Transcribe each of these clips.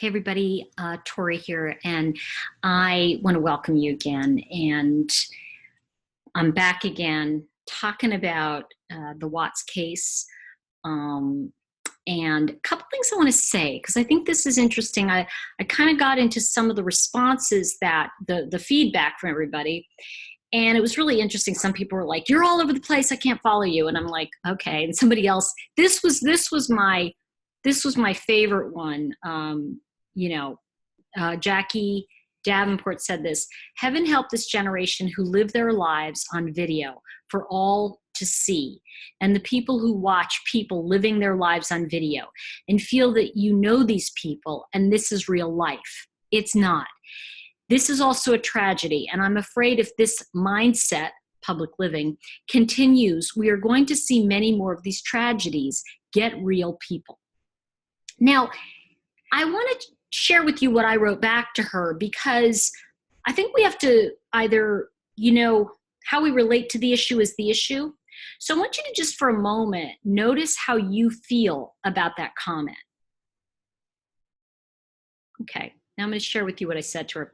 Hey everybody, Tori here, and I want to welcome you again. And I'm back again talking about the Watts case, and a couple things I want to say because I think this is interesting. I kind of got into some of the responses that the feedback from everybody, and it was really interesting. Some people were like, "You're all over the place. I can't follow you," and I'm like, "Okay." And somebody else, this was my favorite one. Jackie Davenport said this: "Heaven help this generation who live their lives on video for all to see, and the people who watch people living their lives on video and feel that you know these people and this is real life. It's not. This is also a tragedy, and I'm afraid if this mindset, public living, continues, we are going to see many more of these tragedies get real people." Now, I want to share with you what I wrote back to her because I think we have to either, how we relate to the issue is the issue. So I want you to just for a moment notice how you feel about that comment. Okay, now I'm going to share with you what I said to her.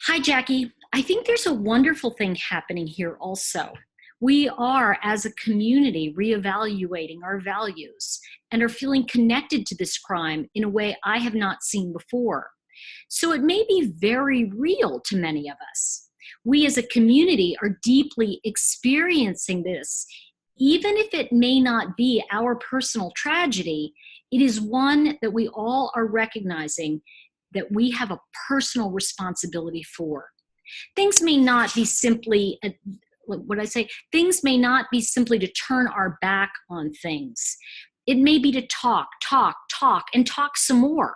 "Hi, Jackie. I think there's a wonderful thing happening here also. We are, as a community, reevaluating our values and are feeling connected to this crime in a way I have not seen before. So it may be very real to many of us. We as a community are deeply experiencing this. Even if it may not be our personal tragedy, it is one that we all are recognizing that we have a personal responsibility for. Things may not be simply things may not be simply to turn our back on things. It may be to talk, and talk some more.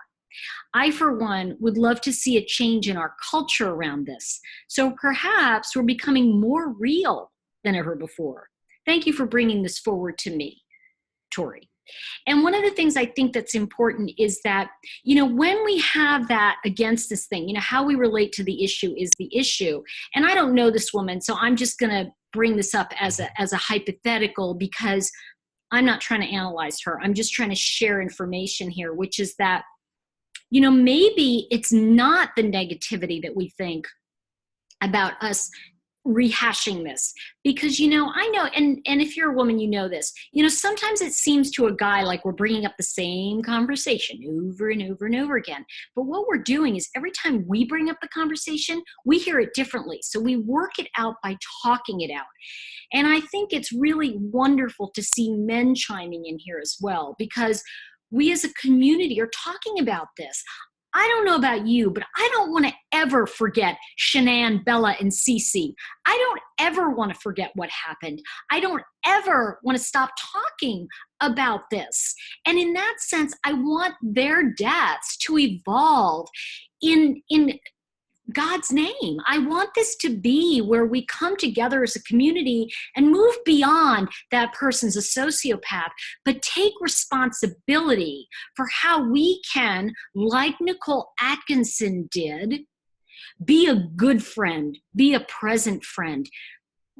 I, for one, would love to see a change in our culture around this. So perhaps we're becoming more real than ever before. Thank you for bringing this forward to me, Tori." And one of the things I think that's important is that, when we have that against this thing, how we relate to the issue is the issue. And I don't know this woman, so I'm just going to bring this up as a hypothetical because I'm not trying to analyze her. I'm just trying to share information here, which is that, maybe it's not the negativity that we think about us rehashing this because I know, and if you're a woman, this, sometimes it seems to a guy like we're bringing up the same conversation over and over and over again, but what we're doing is every time we bring up the conversation, we hear it differently, so we work it out by talking it out. And I think it's really wonderful to see men chiming in here as well, because we as a community are talking about this. I don't know about you, but I don't want to ever forget Shanann, Bella, and Cece. I don't ever want to forget what happened. I don't ever want to stop talking about this. And in that sense, I want their deaths to evolve in God's name. I want this to be where we come together as a community and move beyond that person's a sociopath, but take responsibility for how we can, like Nicole Atkinson did, be a good friend, be a present friend,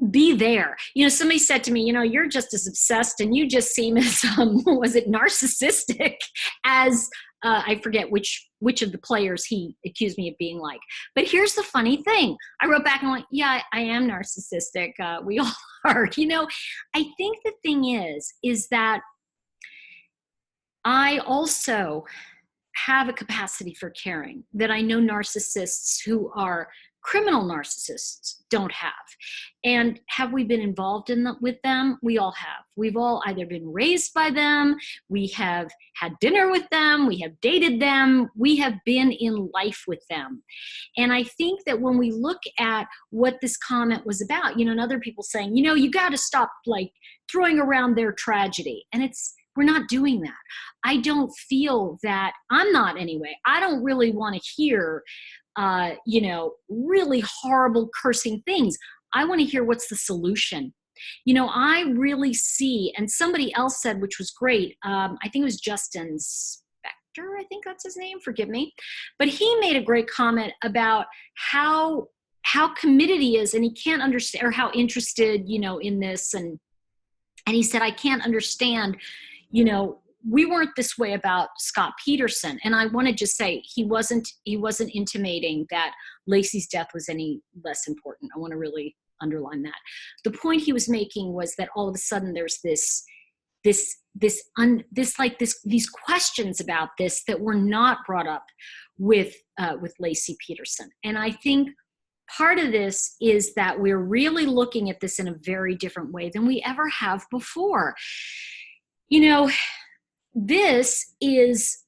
be there. Somebody said to me, "You're just as obsessed and you just seem as, was it narcissistic as, I forget which of the players he accused me of being like." But here's the funny thing. I wrote back and went, "Yeah, I am narcissistic. We all are." I think the thing is that I also have a capacity for caring that I know narcissists who are criminal narcissists don't have. And have we been involved with them? We all have. We've all either been raised by them, we have had dinner with them, we have dated them, we have been in life with them. And I think that when we look at what this comment was about, and other people saying, you got to stop throwing around their tragedy. And we're not doing that. I don't feel that, I'm not anyway. I don't really want to hear really horrible cursing things. I want to hear what's the solution. I really see, and somebody else said, which was great, I think it was Justin Spector, I think that's his name, forgive me, but he made a great comment about how committed he is, and he can't understand, or how interested, in this, and he said, "I can't understand, we weren't this way about Scott Peterson. And I want to just say he wasn't intimating that Lacey's death was any less important. I want to really underline that. The point he was making was that all of a sudden there's these questions about this that were not brought up with Lacey Peterson. And I think part of this is that we're really looking at this in a very different way than we ever have before. You know, this is,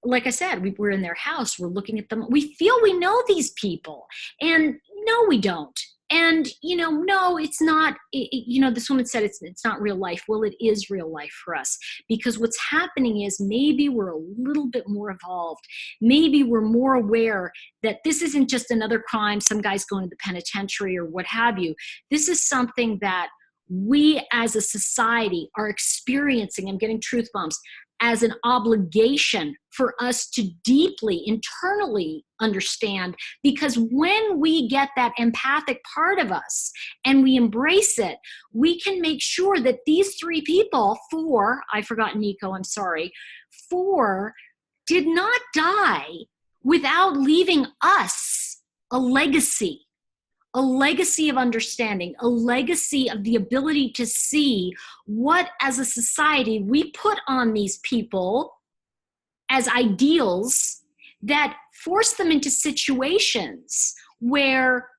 like I said, we're in their house, we're looking at them, we feel we know these people, and no, we don't. And, no, it's not, this woman said it's not real life. Well, it is real life for us, because what's happening is maybe we're a little bit more evolved. Maybe we're more aware that this isn't just another crime, some guy's going to the penitentiary or what have you. This is something that we as a society are experiencing. I'm getting truth bombs. As an obligation for us to deeply, internally understand, because when we get that empathic part of us and we embrace it, we can make sure that these three people, I forgot Nico, I'm sorry, 4 did not die without leaving us a legacy of understanding, a legacy of the ability to see what, as a society, we put on these people as ideals that force them into situations where,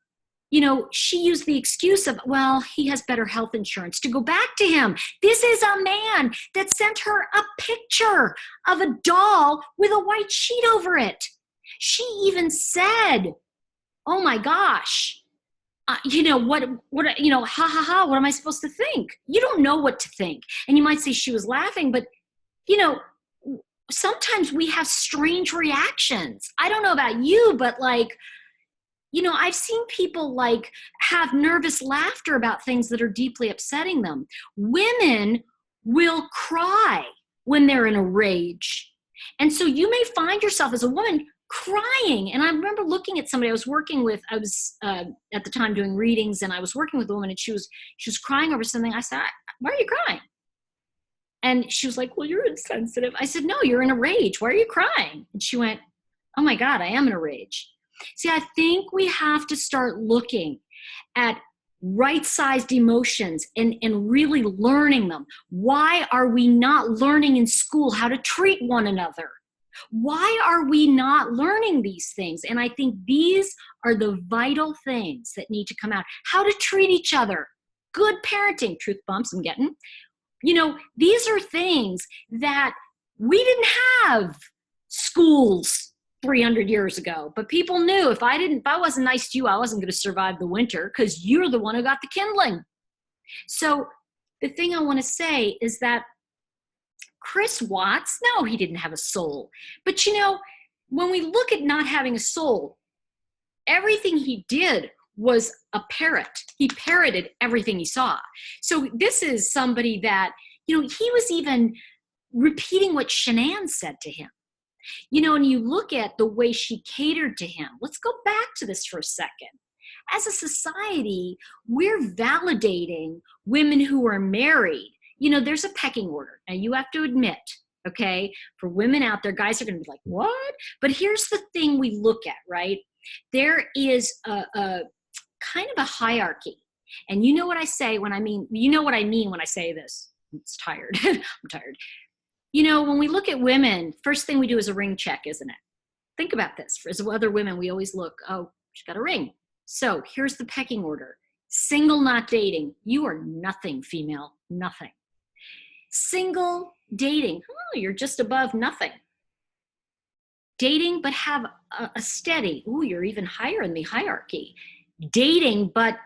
she used the excuse of, well, he has better health insurance, to go back to him. This is a man that sent her a picture of a doll with a white sheet over it. She even said, oh my gosh, ha ha ha, what am I supposed to think? You don't know what to think. And you might say she was laughing, but, sometimes we have strange reactions. I don't know about you, but I've seen people have nervous laughter about things that are deeply upsetting them. Women will cry when they're in a rage. And so you may find yourself as a woman crying. And I remember looking at somebody I was working with. I was at the time doing readings, and I was working with a woman, and she was crying over something. I said, why are you crying? And she was like, well, you're insensitive. I said, no, you're in a rage. Why are you crying? And she went, oh my God, I am in a rage. See, I think we have to start looking at right-sized emotions and really learning them. Why are we not learning in school how to treat one another? Why are we not learning these things? And I think these are the vital things that need to come out. How to treat each other. Good parenting. Truth bumps I'm getting. These are things that we didn't have schools 300 years ago, but people knew if I wasn't nice to you, I wasn't going to survive the winter, because you're the one who got the kindling. So the thing I want to say is that Chris Watts, no, he didn't have a soul. But when we look at not having a soul, everything he did was a parrot. He parroted everything he saw. So this is somebody that, he was even repeating what Shanann said to him. And you look at the way she catered to him. Let's go back to this for a second. As a society, we're validating women who are married. There's a pecking order. Now, you have to admit, okay, for women out there, guys are going to be like, what? But here's the thing we look at, right? There is a kind of a hierarchy. And you know what I say when I mean, what I mean when I say this. I'm tired. I'm tired. When we look at women, first thing we do is a ring check, isn't it? Think about this. As other women, we always look, oh, she's got a ring. So here's the pecking order. Single, not dating. You are nothing, female. Nothing. Single, dating. Oh, you're just above nothing. Dating, but have a steady. Ooh, you're even higher in the hierarchy. Dating, but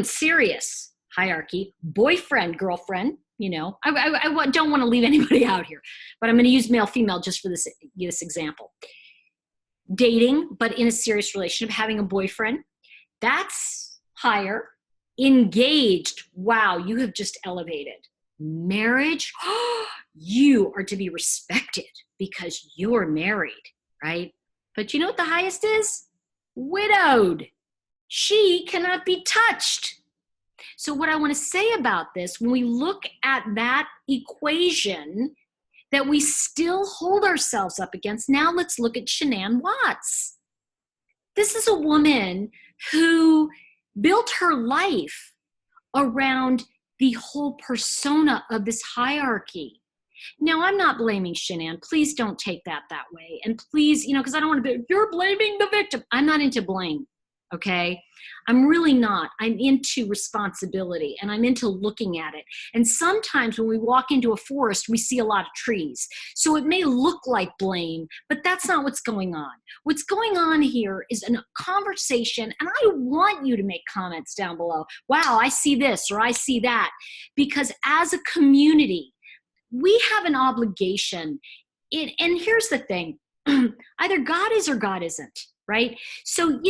serious hierarchy. Boyfriend, girlfriend. I don't want to leave anybody out here, but I'm going to use male, female just for this example. Dating, but in a serious relationship, having a boyfriend. That's higher. Engaged. Wow, you have just elevated. Marriage, you are to be respected because you're married, right? But you know what the highest is? Widowed. She cannot be touched. So what I want to say about this, when we look at that equation, that we still hold ourselves up against. Now let's look at Shanann Watts. This is a woman who built her life around the whole persona of this hierarchy. Now, I'm not blaming Shanann. Please don't take that way. And please, because I don't want to be, you're blaming the victim. I'm not into blame, okay? I'm really not. I'm into responsibility, and I'm into looking at it. And sometimes when we walk into a forest, we see a lot of trees. So it may look like blame, but that's not what's going on. What's going on here is a conversation, and I want you to make comments down below. Wow, I see this, or I see that. Because as a community, we have an obligation. And here's the thing. Either God is or God isn't, right? So,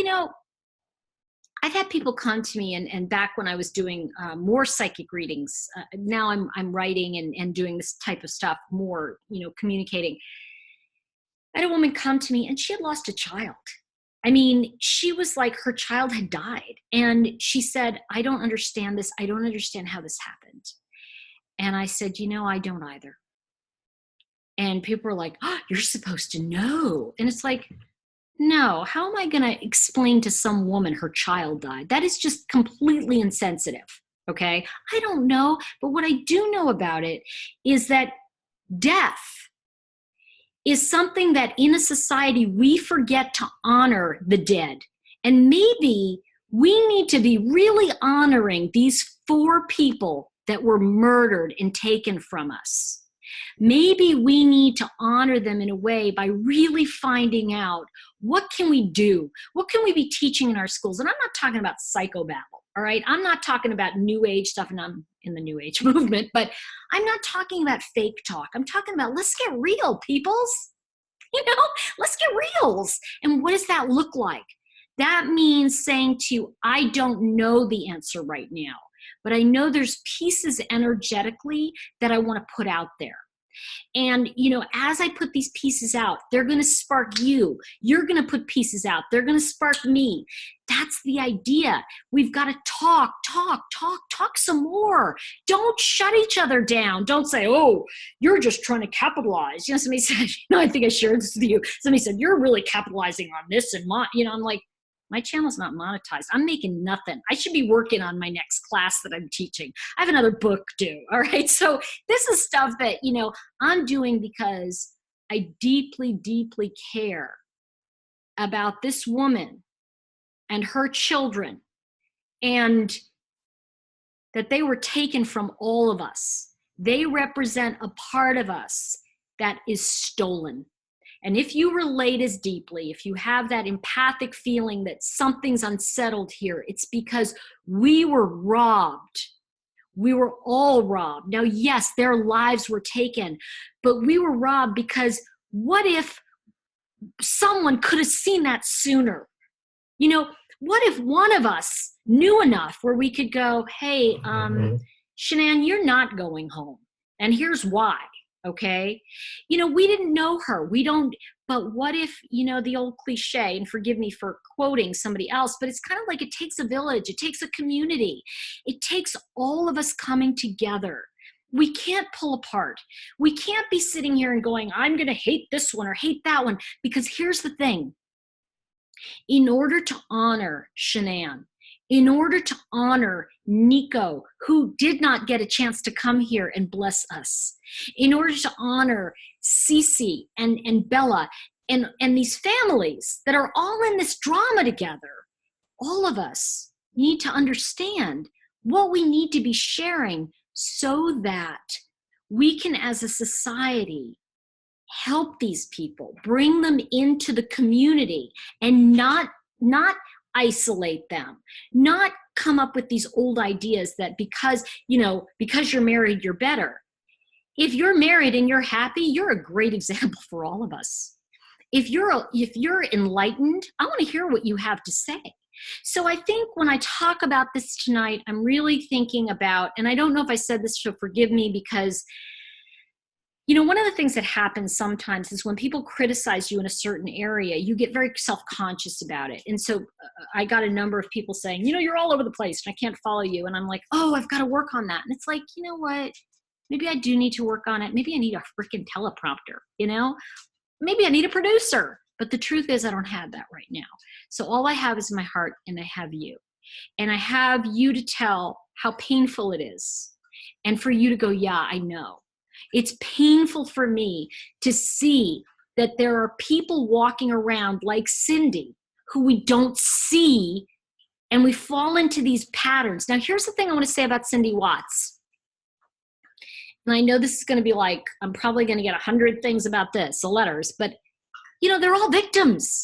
I've had people come to me, and back when I was doing more psychic readings, now I'm writing and doing this type of stuff more, communicating. I had a woman come to me, and she had lost a child. I mean, she was like, her child had died. And she said, I don't understand this. I don't understand how this happened. And I said, I don't either. And people were like, oh, you're supposed to know. And it's like, no, how am I going to explain to some woman her child died? That is just completely insensitive, okay? I don't know, but what I do know about it is that death is something that in a society we forget to honor the dead. And maybe we need to be really honoring these 4 people that were murdered and taken from us. Maybe we need to honor them in a way by really finding out, what can we do? What can we be teaching in our schools? And I'm not talking about psychobabble, all right? I'm not talking about new age stuff, and I'm in the new age movement, but I'm not talking about fake talk. I'm talking about, let's get real, peoples. Let's get reals. And what does that look like? That means saying to you, I don't know the answer right now, but I know there's pieces energetically that I want to put out there. And, as I put these pieces out, they're going to spark you. You're going to put pieces out. They're going to spark me. That's the idea. We've got to talk some more. Don't shut each other down. Don't say, oh, you're just trying to capitalize. Somebody said, I think I shared this with you. Somebody said, you're really capitalizing on this and I'm like, my channel's not monetized. I'm making nothing. I should be working on my next class that I'm teaching. I have another book due, all right? So this is stuff that, I'm doing because I deeply, deeply care about this woman and her children, and that they were taken from all of us. They represent a part of us that is stolen. And if you relate as deeply, if you have that empathic feeling that something's unsettled here, it's because we were robbed. We were all robbed. Now, yes, their lives were taken, but we were robbed because what if someone could have seen that sooner? What if one of us knew enough where we could go, hey, Shanann, you're not going home. And here's why. Okay. We didn't know her. We don't, but what if, the old cliche, and forgive me for quoting somebody else, but it's kind of like it takes a village. It takes a community. It takes all of us coming together. We can't pull apart. We can't be sitting here and going, I'm going to hate this one or hate that one, because here's the thing. In order to honor Shanann, in order to honor Nico, who did not get a chance to come here and bless us, in order to honor Cece and Bella and these families that are all in this drama together, all of us need to understand what we need to be sharing so that we can, as a society, help these people, bring them into the community, and not isolate them, not come up with these old ideas that because you're married, you're better. If you're married and you're happy, you're a great example for all of us. If you're enlightened, I want to hear what you have to say. So I think when I talk about this tonight, I'm really thinking about, and I don't know if I said this, so forgive me, because one of the things that happens sometimes is when people criticize you in a certain area, you get very self-conscious about it. And so I got a number of people saying, you're all over the place and I can't follow you. And I'm like, oh, I've got to work on that. And it's like, you know what? Maybe I do need to work on it. Maybe I need a freaking teleprompter, you know? Maybe I need a producer. But the truth is I don't have that right now. So all I have is my heart, and I have you. And I have you to tell how painful it is. And for you to go, yeah, I know. It's painful for me to see that there are people walking around like Cindy who we don't see, and we fall into these patterns. Now, here's the thing I want to say about Cindy Watts. And I know this is going to be like, I'm probably going to get 100 things about this, the letters, but you know, they're all victims.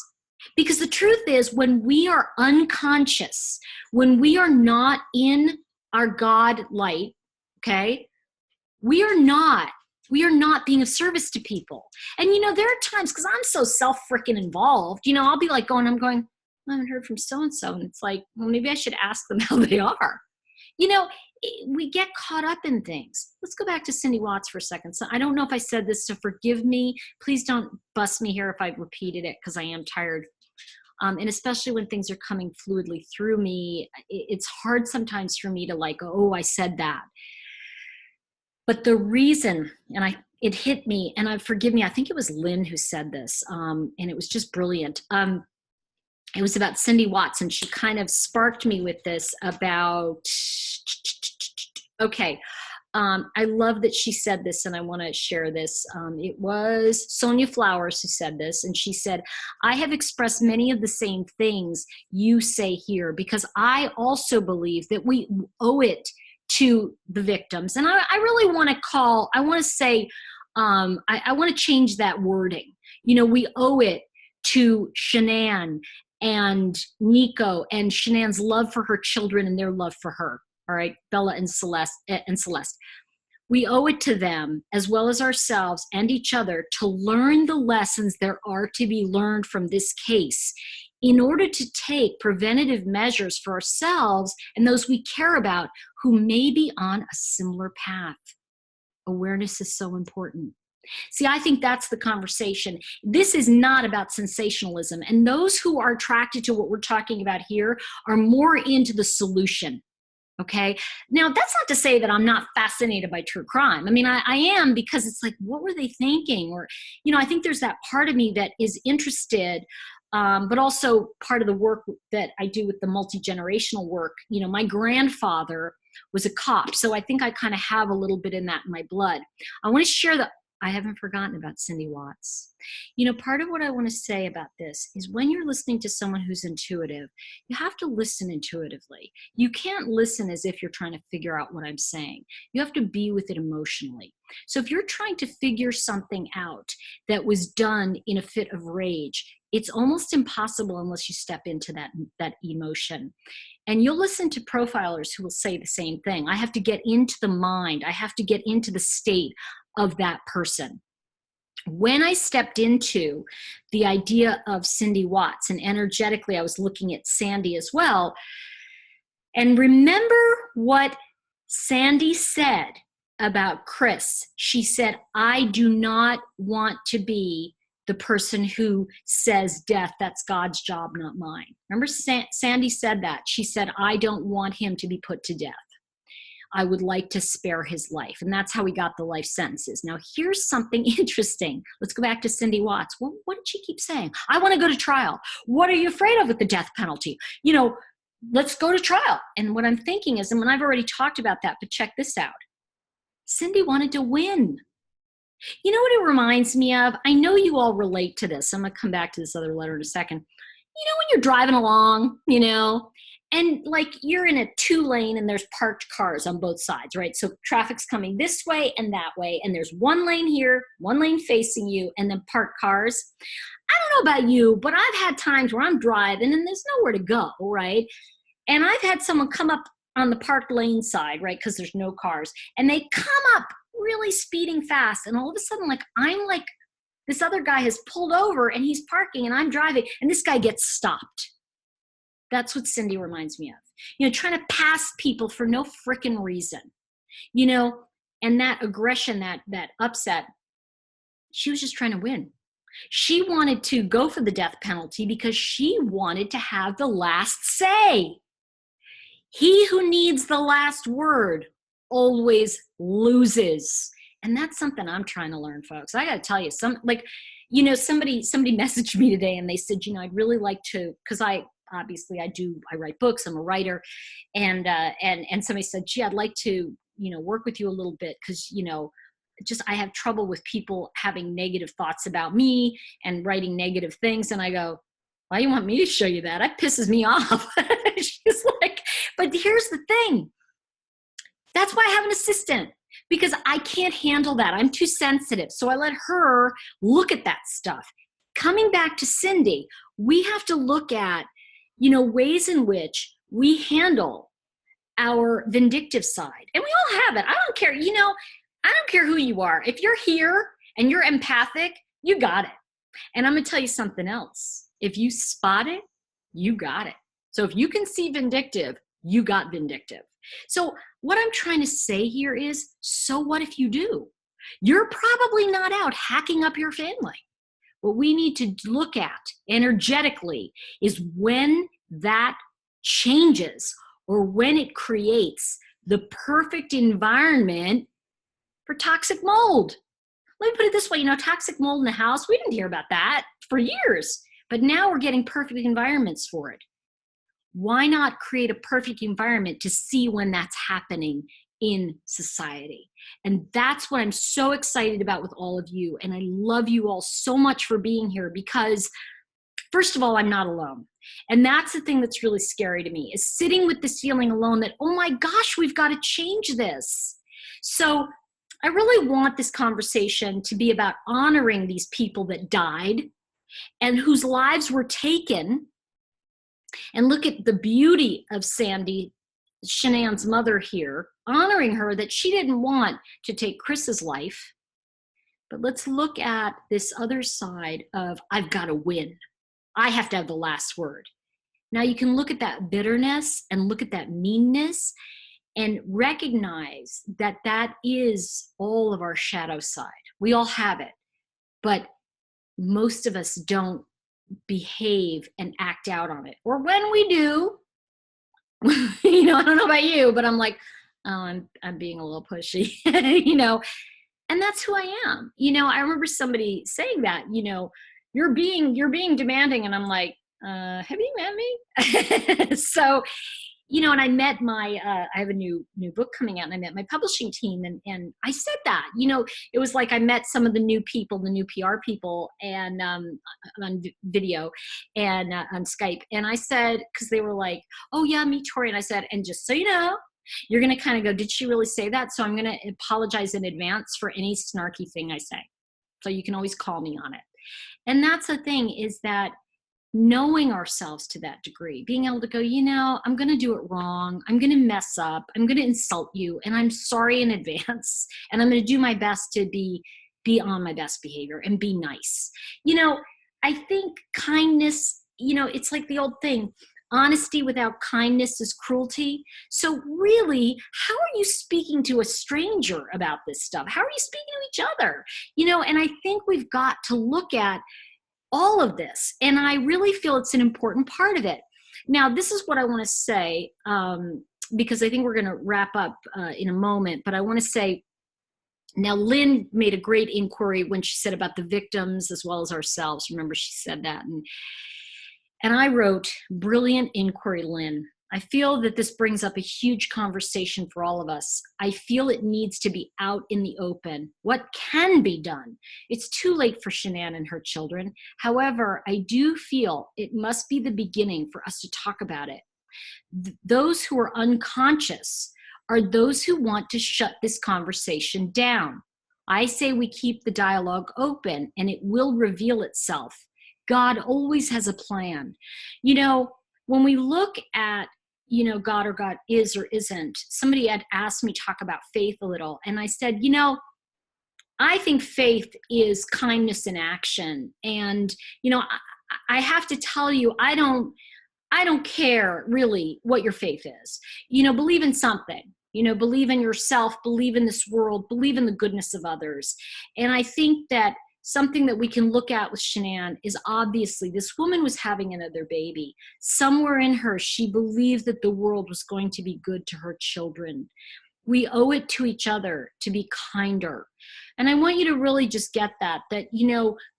Because the truth is, when we are unconscious, when we are not in our God light, okay, we are not being of service to people. And you know, there are times, because I'm so self-freaking involved, you know, I'll be like I'm going, I haven't heard from so-and-so. And it's like, well, maybe I should ask them how they are. You know, we get caught up in things. Let's go back to Cindy Watts for a second. So I don't know if I said this, so forgive me. Please don't bust me here if I repeated it, because I am tired. And especially when things are coming fluidly through me, it's hard sometimes for me to like, oh, I said that. But the reason, and it hit me, and forgive me, I think it was Lynn who said this, and it was just brilliant. It was about Cindy Watts, and she kind of sparked me with this about, okay, I love that she said this, and I want to share this. It was Sonia Flowers who said this, and she said, I have expressed many of the same things you say here, because I also believe that we owe it to the victims. And I really want to say, I want to change that wording. You know, we owe it to Shanann and Nico and Shanann's love for her children and their love for her. All right, Bella and Celeste. We owe it to them, as well as ourselves and each other, to learn the lessons there are to be learned from this case in order to take preventative measures for ourselves and those we care about who may be on a similar path. Awareness is so important. See, I think that's the conversation. This is not about sensationalism. And those who are attracted to what we're talking about here are more into the solution. Okay. Now, that's not to say that I'm not fascinated by true crime. I mean, I am, because it's like, what were they thinking? Or, you know, I think there's that part of me that is interested, but also part of the work that I do with the multi-generational work. You know, my grandfather was a cop, so I think I kind of have a little bit in that in my blood. I want to share that. I haven't forgotten about Cindy Watts. You know, part of what I want to say about this is when you're listening to someone who's intuitive, you have to listen intuitively. You can't listen as if you're trying to figure out what I'm saying. You have to be with it emotionally. So if you're trying to figure something out that was done in a fit of rage, it's almost impossible unless you step into that emotion. And you'll listen to profilers who will say the same thing. I have to get into the mind. I have to get into the state of that person. When I stepped into the idea of Cindy Watts, and energetically I was looking at Sandy as well, and remember what Sandy said about Chris. She said, I do not want to be the person who says death, that's God's job, not mine. Remember Sandy said that. She said, I don't want him to be put to death. I would like to spare his life. And that's how he got the life sentences. Now, here's something interesting. Let's go back to Cindy Watts. Well, what did she keep saying? I want to go to trial. What are you afraid of with the death penalty? You know, let's go to trial. And what I'm thinking is, and I've already talked about that, but check this out. Cindy wanted to win. You know what it reminds me of? I know you all relate to this. I'm going to come back to this other letter in a second. You know, when you're driving along, you know, and like you're in a 2-lane and there's parked cars on both sides, right? So traffic's coming this way and that way. And there's 1 lane here, 1 lane facing you, and then parked cars. I don't know about you, but I've had times where I'm driving and there's nowhere to go, right? And I've had someone come up on the parked lane side, right? Because there's no cars. And they come up really speeding fast. And all of a sudden, I'm like, this other guy has pulled over and he's parking and I'm driving and this guy gets stopped. That's what Cindy reminds me of. You know, trying to pass people for no frickin' reason. You know, and that aggression, that upset, she was just trying to win. She wanted to go for the death penalty because she wanted to have the last say. He who needs the last word always loses. And that's something I'm trying to learn, folks. I got to tell you, somebody messaged me today and they said, I'd really like to, because I write books, I'm a writer. And somebody said, gee, I'd like to, work with you a little bit because, just I have trouble with people having negative thoughts about me and writing negative things. And I go, why you want me to show you that? That pisses me off. She's like, but here's the thing. That's why I have an assistant, because I can't handle that. I'm too sensitive. So I let her look at that stuff. Coming back to Cindy, we have to look at, ways in which we handle our vindictive side. And we all have it. I don't care. I don't care who you are. If you're here and you're empathic, you got it. And I'm going to tell you something else. If you spot it, you got it. So if you can see vindictive, you got vindictive. So what I'm trying to say here is, so what if you do? You're probably not out hacking up your family. What we need to look at energetically is when that changes or when it creates the perfect environment for toxic mold. Let me put it this way, toxic mold in the house, we didn't hear about that for years, but now we're getting perfect environments for it. Why not create a perfect environment to see when that's happening in society? And that's what I'm so excited about with all of you. And I love you all so much for being here because, first of all, I'm not alone. And that's the thing that's really scary to me, is sitting with this feeling alone that, oh my gosh, we've got to change this. So I really want this conversation to be about honoring these people that died and whose lives were taken. And look at the beauty of Sandy, Shanann's mother here, honoring her that she didn't want to take Chris's life. But let's look at this other side of, I've got to win. I have to have the last word. Now you can look at that bitterness and look at that meanness and recognize that that is all of our shadow side. We all have it, but most of us don't behave and act out on it. Or when we do, I don't know about you, but I'm like, oh, I'm being a little pushy, and that's who I am. I remember somebody saying that, you're being demanding. And I'm like, have you met me? So, and I met I have a new book coming out, and I met my publishing team, and I said that, it was like I met some of the new people, the new PR people, and on video and on Skype. And I said, because they were like, oh yeah, meet Tori. And I said, and just so you know, you're going to kind of go, did she really say that? So I'm going to apologize in advance for any snarky thing I say. So you can always call me on it. And that's the thing, is that knowing ourselves to that degree, being able to go, I'm going to do it wrong. I'm going to mess up. I'm going to insult you. And I'm sorry in advance. And I'm going to do my best to be on my best behavior and be nice. I think kindness, it's like the old thing, honesty without kindness is cruelty. So really, how are you speaking to a stranger about this stuff? How are you speaking to each other? And I think we've got to look at all of this. And I really feel it's an important part of it. Now, this is what I want to say, because I think we're going to wrap up in a moment, but I want to say, now Lynn made a great inquiry when she said about the victims as well as ourselves. Remember, she said that. And I wrote, brilliant inquiry, Lynn. I feel that this brings up a huge conversation for all of us. I feel it needs to be out in the open. What can be done? It's too late for Shanann and her children. However, I do feel it must be the beginning for us to talk about it. Those who are unconscious are those who want to shut this conversation down. I say we keep the dialogue open and it will reveal itself. God always has a plan. When we look at God or God is or isn't, somebody had asked me to talk about faith a little. And I said, I think faith is kindness in action. And, I have to tell you, I don't care really what your faith is. Believe in something, believe in yourself, believe in this world, believe in the goodness of others. And I think that something that we can look at with Shanann is obviously this woman was having another baby. Somewhere in her, she believed that the world was going to be good to her children. We owe it to each other to be kinder. And I want you to really just get that,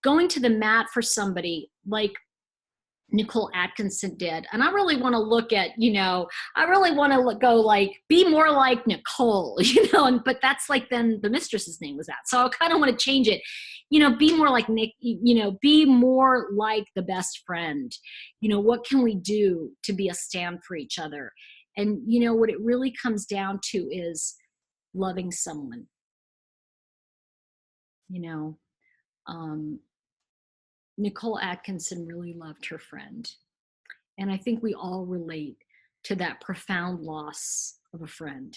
going to the mat for somebody like Nicole Atkinson did. And I really want to look at, I really want to go like, be more like Nicole, but that's like, then the mistress's name was that. So I kind of want to change it, be more like Nick, be more like the best friend. What can we do to be a stand for each other? And what it really comes down to is loving someone, Nicole Atkinson really loved her friend. And I think we all relate to that profound loss of a friend.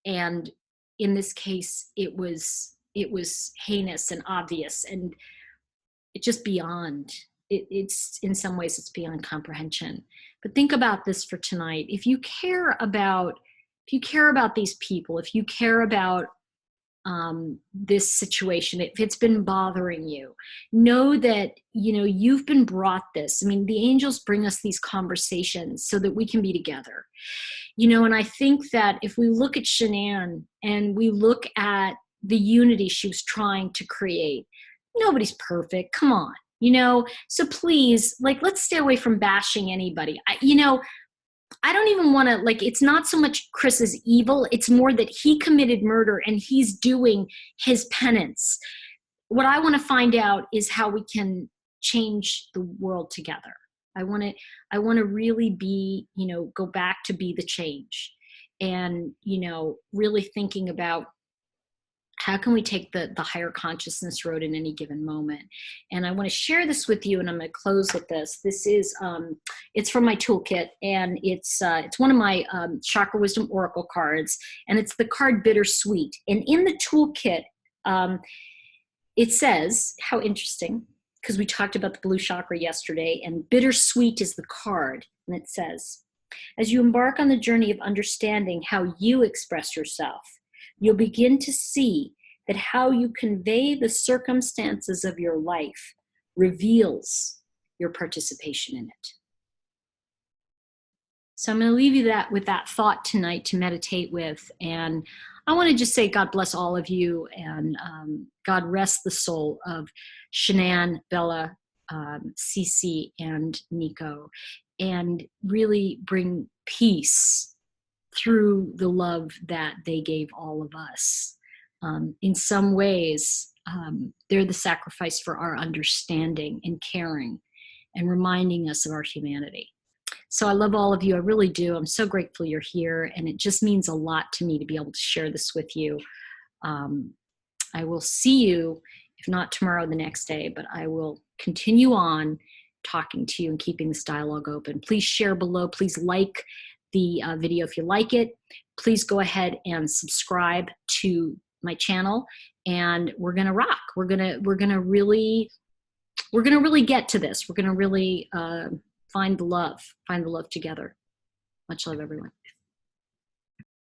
And in this case, it was heinous and obvious, and it's just beyond, it's in some ways it's beyond comprehension. But think about this for tonight. If you care about these people, if you care about this situation, if it's been bothering you, know that, you've been brought this. I mean, the angels bring us these conversations so that we can be together, and I think that if we look at Shanann and we look at the unity she was trying to create, nobody's perfect. Come on, so please, let's stay away from bashing anybody. I don't even want to, it's not so much Chris's evil. It's more that he committed murder and he's doing his penance. What I want to find out is how we can change the world together. I want to really be, go back to be the change, and, really thinking about how can we take the higher consciousness road in any given moment. And I want to share this with you, and I'm going to close with this. This is, it's from my toolkit, and it's one of my Chakra Wisdom Oracle cards, and it's the card Bittersweet. And in the toolkit, it says, how interesting, because we talked about the blue chakra yesterday, and Bittersweet is the card, and it says, as you embark on the journey of understanding how you express yourself, you'll begin to see that how you convey the circumstances of your life reveals your participation in it. So I'm going to leave you with that thought tonight to meditate with. And I want to just say God bless all of you, and God rest the soul of Shanann, Bella, Cece, and Nico, and really bring peace through the love that they gave all of us. In some ways, they're the sacrifice for our understanding and caring and reminding us of our humanity. So I love all of you. I really do. I'm so grateful you're here, and it just means a lot to me to be able to share this with you. I will see you, if not tomorrow, the next day, but I will continue on talking to you and keeping this dialogue open. Please share below. Please like the video if you like it. Please go ahead and subscribe to my channel, and we're gonna rock. We're gonna really get to this. We're gonna really find the love together. Much love, everyone.